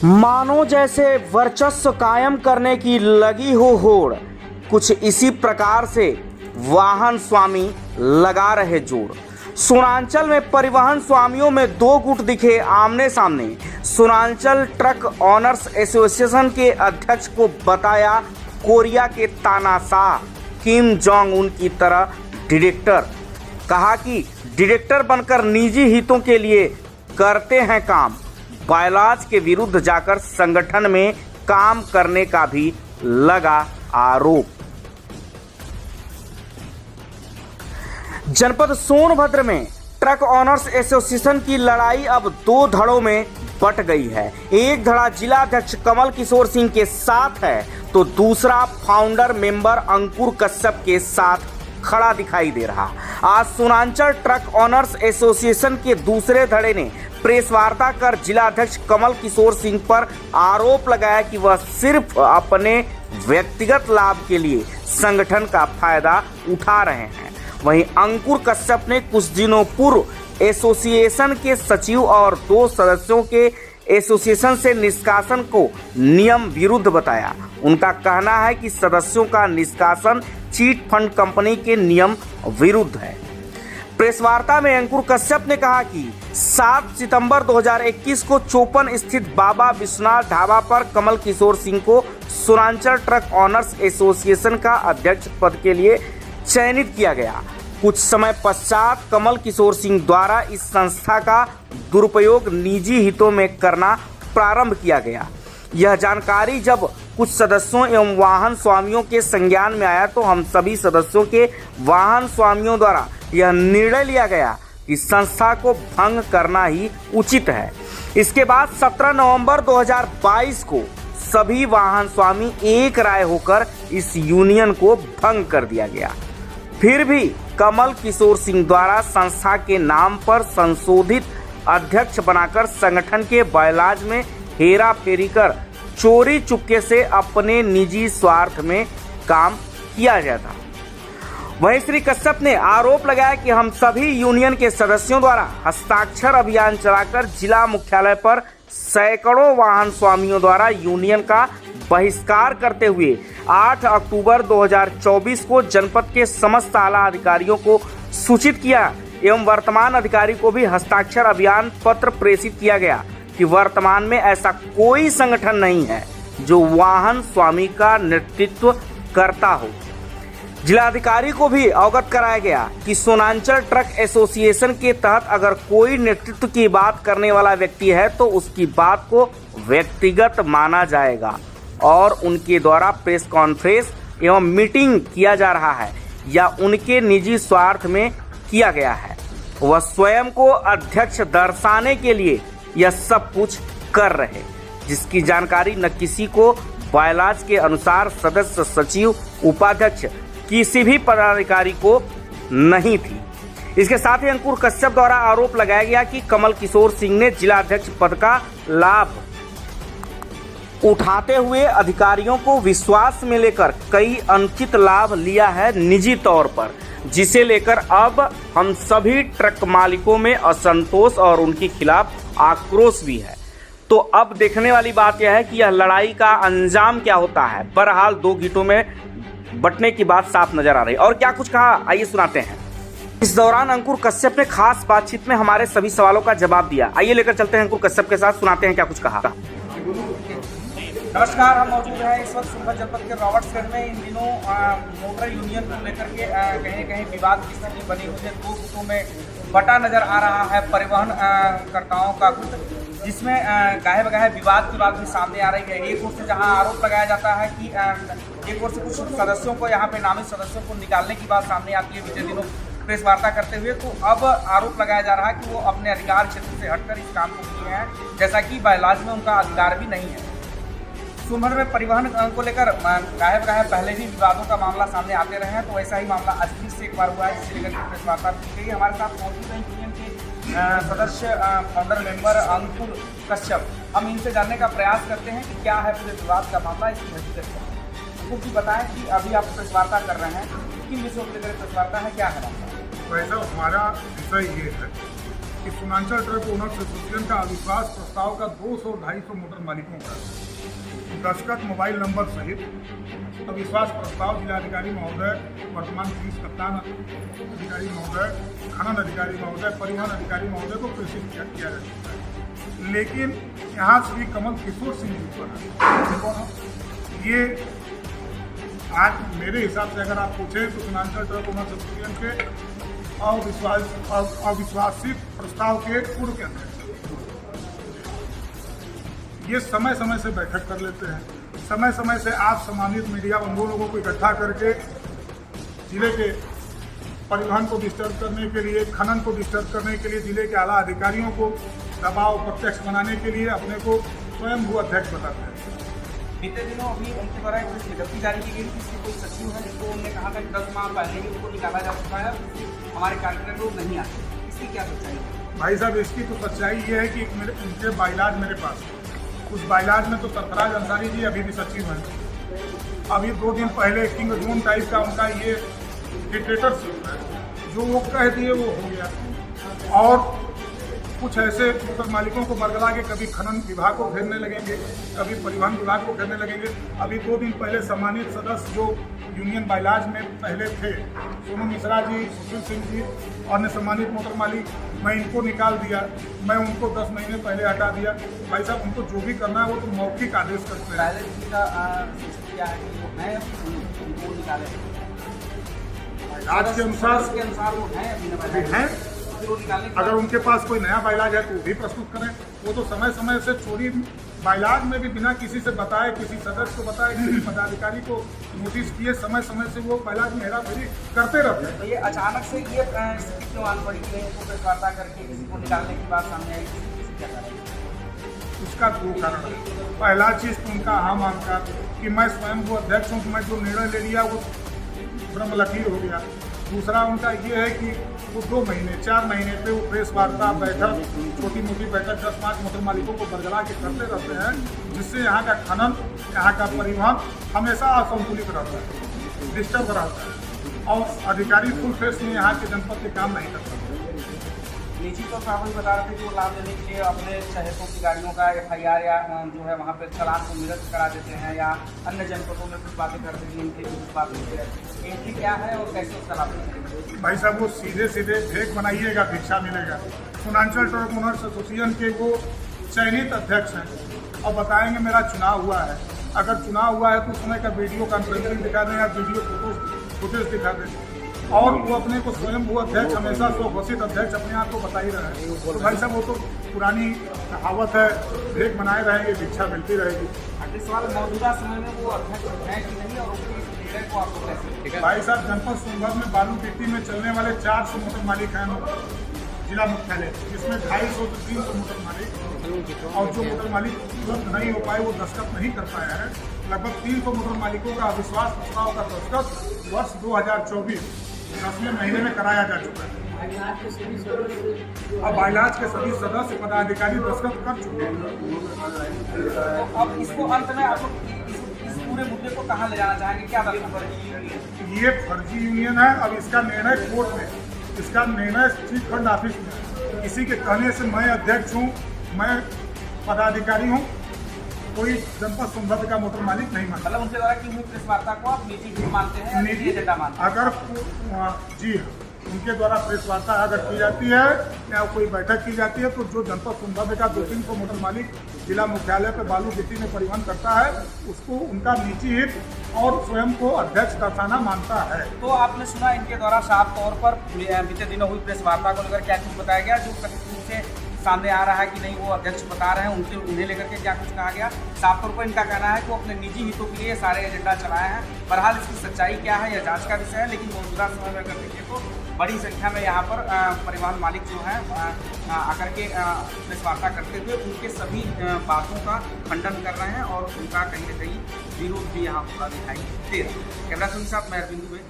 मानो जैसे वर्चस्व कायम करने की लगी हो होड़, कुछ इसी प्रकार से वाहन स्वामी लगा रहे जोड़। सोनांचल में परिवहन स्वामियों में दो गुट दिखे आमने सामने। सोनांचल ट्रक ऑनर्स एसोसिएशन के अध्यक्ष को बताया कोरिया के तानाशाह किम जोंग उन की तरह डायरेक्टर। कहा कि डायरेक्टर बनकर निजी हितों के लिए करते हैं काम। बायलाज के विरुद्ध जाकर संगठन में काम करने का भी लगा आरोप। जनपद सोनभद्र में ट्रक ऑनर्स एसोसिएशन की लड़ाई अब दो धड़ों में बट गई है। एक धड़ा जिला अध्यक्ष कमल किशोर सिंह के साथ है तो दूसरा फाउंडर मेंबर अंकुर कश्यप के साथ खड़ा दिखाई दे रहा। आज सोनांचल ट्रक ऑनर्स एसोसिएशन के दूसरे धड़े ने प्रेस वार्ता कर जिला अध्यक्ष कमल किशोर सिंह पर आरोप लगाया कि वह सिर्फ अपने व्यक्तिगत लाभ के लिए संगठन का फायदा उठा रहे हैं। वहीं अंकुर कश्यप ने कुछ दिनों पूर्व एसोसिएशन के सचिव और 2 सदस्यों के एसोसिएशन से निष्कासन को नियम विरुद्ध बताया। उनका कहना है कि सदस्यों का निष्कासन चीट फंड कंपनी के नियम विरुद्ध है। प्रेस वार्ता में अंकुर कश्यप ने कहा कि 7 सितंबर 2021 को चौपन स्थित बाबा विश्वनाथ ढाबा पर कमल किशोर सिंह को सोनांचल ट्रक ऑनर्स एसोसिएशन का अध्यक्ष पद के लिए चयनित किया गया। कुछ समय पश्चात कमल किशोर सिंह द्वारा इस संस्था का दुरुपयोग निजी हितों में करना प्रारंभ किया गया। यह जानकारी जब कुछ सदस्यों एवं वाहन स्वामियों के संज्ञान में आया तो हम सभी सदस्यों के वाहन स्वामियों द्वारा यह निर्णय लिया गया कि संस्था को भंग करना ही उचित है। इसके बाद 17 नवंबर 2022 को सभी वाहन स्वामी एक राय होकर इस यूनियन को भंग कर दिया गया। फिर भी कमल किशोर सिंह द्वारा संस्था के नाम पर संशोधित अध्यक्ष बनाकर संगठन के बायलाज में हेरा फेरी कर चोरी चुपके से अपने निजी स्वार्थ में काम किया जाता। वहीं श्री कश्यप ने आरोप लगाया कि हम सभी यूनियन के सदस्यों द्वारा हस्ताक्षर अभियान चलाकर जिला मुख्यालय पर सैकड़ों वाहन स्वामियों द्वारा यूनियन का बहिष्कार करते हुए 8 अक्टूबर 2024 को जनपद के समस्त आला अधिकारियों को सूचित किया एवं वर्तमान अधिकारी को भी हस्ताक्षर अभियान पत्र प्रेषित किया गया कि वर्तमान में ऐसा कोई संगठन नहीं है जो वाहन स्वामी का नेतृत्व करता हो। जिलाधिकारी को भी अवगत कराया गया कि सोनांचल ट्रक एसोसिएशन के तहत अगर कोई नेतृत्व की बात करने वाला व्यक्ति है तो उसकी बात को व्यक्तिगत माना जाएगा और उनके द्वारा प्रेस कॉन्फ्रेंस एवं मीटिंग किया जा रहा है या उनके निजी स्वार्थ में किया गया है। वह स्वयं को अध्यक्ष दर्शाने के लिए यह सब कुछ कर रहे, जिसकी जानकारी न किसी को बायलाज के अनुसार सदस्य, सचिव, उपाध्यक्ष किसी भी पदाधिकारी को नहीं थी। इसके साथ ही अंकुर कश्यप द्वारा आरोप लगाया गया कि कमल किशोर सिंह ने जिला अध्यक्ष पद का लाभ उठाते हुए अधिकारियों को विश्वास में लेकर कई अनुचित लाभ लिया है निजी तौर पर, जिसे लेकर अब हम सभी ट्रक मालिकों में असंतोष और उनके खिलाफ आक्रोश भी है। तो अब देखने वाली बात यह है कि यह लड़ाई का अंजाम क्या होता है। बहरहाल दो गीतों में बटने की बात साफ नजर आ रही है। और क्या कुछ कहा आइए सुनाते हैं। इस दौरान अंकुर कश्यप ने खास बातचीत में हमारे सभी सवालों का जवाब दिया। आइए लेकर चलते हैं अंकुर कश्यप के साथ, सुनाते हैं क्या कुछ कहा। नमस्कार, हम मौजूद हैं इस वक्त सोनभद्र जनपद के रॉबर्ट्सगंज में। इन दिनों मोटर यूनियन को लेकर के कहीं कहीं विवाद की स्थिति बनी हुई है। दो गुटों में बटा नजर आ रहा है परिवहन कर्ताओं का गुट, जिसमें गाहे बगाहे विवाद की बात भी सामने आ रही है। एक ओर से जहां आरोप लगाया जाता है कि एक ओर से कुछ सदस्यों को, यहाँ पे नामित सदस्यों को निकालने की बात सामने आती है बीते दिनों प्रेस वार्ता करते हुए, तो अब आरोप लगाया जा रहा है कि वो अपने अधिकार क्षेत्र से हटकर इस काम को किए हैं, जैसा कि बायलाज में उनका अधिकार भी नहीं है। सोनभद्र में परिवहन को लेकर गाहे बगाहे पहले भी विवादों का मामला सामने आते रहे हैं, तो वैसा ही मामला आज फिर से एक बार हुआ है, जिससे लेकर के प्रेस वार्ता की गई। हमारे साथ मौजूद हैं यूनियन के सदस्य फाउंडर मेंबर अंकुर कश्यप। हम इनसे जानने का प्रयास करते हैं कि क्या है पूरे विवाद का मामला, इसकी हकीकत क्या है। उनको भी बताएं कि अभी आप प्रेस वार्ता कर रहे हैं, किन विषयों को लेकर प्रेस वार्ता है, क्या है मामला। वैसा हमारा विषय ये है कि सीमांचल ट्रक ओनर्स एसोसिएशन का अविश्वास प्रस्ताव का 200-250 मोटर मालिकों का दस्तखत मोबाइल नंबर सहित अविश्वास प्रस्ताव जिलाधिकारी महोदय, वर्तमान पुलिस कप्तान अधिकारी महोदय, खनन अधिकारी महोदय, परिवहन अधिकारी महोदय को प्रेषित किया जा चुका है। लेकिन यहाँ श्री कमल किशोर सिंह जी पर ये आज मेरे हिसाब से अगर आप पूछें तो सीमांचल ट्रक ओनर्स एसोसिएशन के अविश्वासित प्रस्ताव के पूर्व के अध्यक्ष ये समय समय से बैठक कर लेते हैं, समय समय से आप सम्मानित मीडिया बंधुओं लोगों को इकट्ठा करके जिले के परिवहन को डिस्टर्ब करने के लिए, खनन को डिस्टर्ब करने के लिए, जिले के आला अधिकारियों को दबाव प्रत्यक्ष बनाने के लिए अपने को स्वयं भू अध्यक्ष बताते हैं। बीते दिनों अभी उनके द्वारा एक विज्ञप्ति जारी की गई थी, कोई सचिव है जिसको उन्होंने कहा था कि 10 माह पहले ही उनको निकाला जा चुका है, हमारे कार्यक्रम लोग नहीं आते, इसकी क्या सच्चाई है? भाई साहब, इसकी तो सच्चाई ये है कि उनके बाइलाज मेरे पास, उस बाइलाज में तो सरफराज अंसारी जी अभी भी सचिव हैं। अभी 2 दिन पहले किंग जोन टाइप का उनका ये डिक्टेटरशिप है, जो वो कह दिए वो हो गया। और कुछ ऐसे मोटर मालिकों को बरगला के कभी खनन विभाग को घेरने लगेंगे, कभी परिवहन विभाग को घेरने लगेंगे। अभी 2 दिन पहले सम्मानित सदस्य जो यूनियन बाइलाज में पहले थे, सोनू मिश्रा जी, सुशील सिंह जी, अन्य सम्मानित मोटर मालिक, मैं इनको निकाल दिया, मैं उनको 10 महीने पहले हटा दिया। भाई साहब, उनको जो भी करना है वो तो मौखिक आदेश करते हैं। आज के अनुसार वो हैं। अगर उनके पास कोई नया बाइलाज है तो वो भी प्रस्तुत करें। वो तो समय समय से चोरी बाइलाज में भी बिना किसी से बताए, किसी सदस्य को बताए, किसी पदाधिकारी को नोटिस किए समय समय से वो बाइलाज में हेराफेरी करते रहते हैं। तो ये अचानक से ये स्थिति क्यों आन पड़ी कि इनको वार्ता करके किसी को निकालने की बात सामने आई? उसका 2 कारण है। पहला चीज़ तो उनका अहम अहंकार कि मैं स्वयं वो अध्यक्ष हूँ, मैं जो निर्णय ले लिया वो ब्रह्मलकीर हो गया। दूसरा उनका ये है कि वो 2 महीने 4 महीने पे वो प्रेस वार्ता, बैठक, छोटी मोटी बैठक 10-5 मोटर मालिकों को बरगला के करते रहते हैं, जिससे यहाँ का खनन, यहाँ का परिवहन हमेशा असंतुलित रहता है, डिस्टर्ब रहता है और अधिकारी फुल फेस में यहाँ के जनपद के काम नहीं कर सकते। निजी तो साहब बता रहे थे कि वो लाभ देने के लिए अपने चहेतों की गाड़ियों का FIR या जो है वहाँ पे चालान को निरस्त करा देते हैं या अन्य जनपदों में कुछ बातें करते हैं, इनके कुछ बातें होते रहती है। एंट्री क्या है और कैसे उसका लाभ देते? भाई साहब, वो सीधे भेंट बनाइएगा, भिक्षा मिलेगा। सीमांचल ट्रक ओनर्स एसोसिएशन के वो चयनित अध्यक्ष हैं और बताएंगे मेरा चुनाव हुआ है। अगर चुनाव हुआ है तो उस समय का वीडियो कॉन्फ्रेंसिंग दिखा दें या वीडियो फुटेज दिखा दें। और वो अपने को स्वयं वो अध्यक्ष, हमेशा स्वघोषित अध्यक्ष अपने आप को बता ही रहे हैं। तो भाई साहब, वो तो पुरानी कहावत है, भेंट बनाए रहेंगे, भिक्षा मिलती रहेगी। अगले सवाल, मौजूदा समय में वो अध्यक्ष है कि नहीं और उसके निर्णय को आपको कैसे? भाई साहब, जनपद सोनभद्र में बालू गिट्टी में चलने वाले 400 मोटर मालिक हैं जिला मुख्यालय, जिसमें 250 से 300 मोटर मालिक, और जो मोटर मालिक उपलब्ध नहीं हो पाए, वो दस्तखत नहीं कर पाया है। लगभग 300 मोटर मालिकों का अविश्वास प्रस्ताव का दस्तखत वर्ष 2024 10वें महीने में कराया जा चुका है। अब बाइलाज के सभी सदस्य पदाधिकारी दस्तखत कर चुके हैं। तो अब इसको अंत में आप इस पूरे मुद्दे को कहाँ ले जाना चाहेंगे? क्या फर्जी यूनियन? ये फर्जी यूनियन है। अब इसका निर्णय कोर्ट में, इसका निर्णय चीफ फंड ऑफिस में। किसी के कहने से मैं अध्यक्ष हूँ, मैं पदाधिकारी हूँ, कोई जनपद सोनभद्र का मोटर मालिक नहीं मानता। मतलब उनके द्वारा की हुई प्रेस वार्ता को आप निजी भी मानते हैं या निजी एजेंडा मानते हैं? अगर जी उनके द्वारा प्रेस वार्ता अगर की जाती है या कोई बैठक की जाती है तो जो जनपद सोनभद्र का 200-300 मोटर मालिक जिला मुख्यालय पर बालू गिट्टी में परिवहन करता है, उसको उनका निजी हित और स्वयं को अध्यक्ष दर्शाना मानता है। तो आपने सुना इनके द्वारा साफ तौर पर बीते दिनों हुई प्रेस वार्ता को लेकर क्या कुछ बताया गया, जो कथित रूप से सामने आ रहा है कि नहीं वो अध्यक्ष बता रहे हैं, उन्हें लेकर के क्या कुछ कहा गया? साफ तौर पर इनका कहना है कि वो अपने निजी हितों के लिए सारे एजेंडा चलाए हैं। बहरहाल इसकी सच्चाई क्या है यह जांच का विषय है, लेकिन मौजूदा समय में अगर देखें तो बड़ी संख्या में यहाँ पर परिवहन मालिक जो हैं आकर के प्रेस वार्ता करते हुए उनके सभी बातों का खंडन कर रहे हैं और उनका कहीं ना कहीं विरोध भी यहाँ पूरा दिखाई दे रहा है। कैमरा के साथ मैं अरविंद दुबे।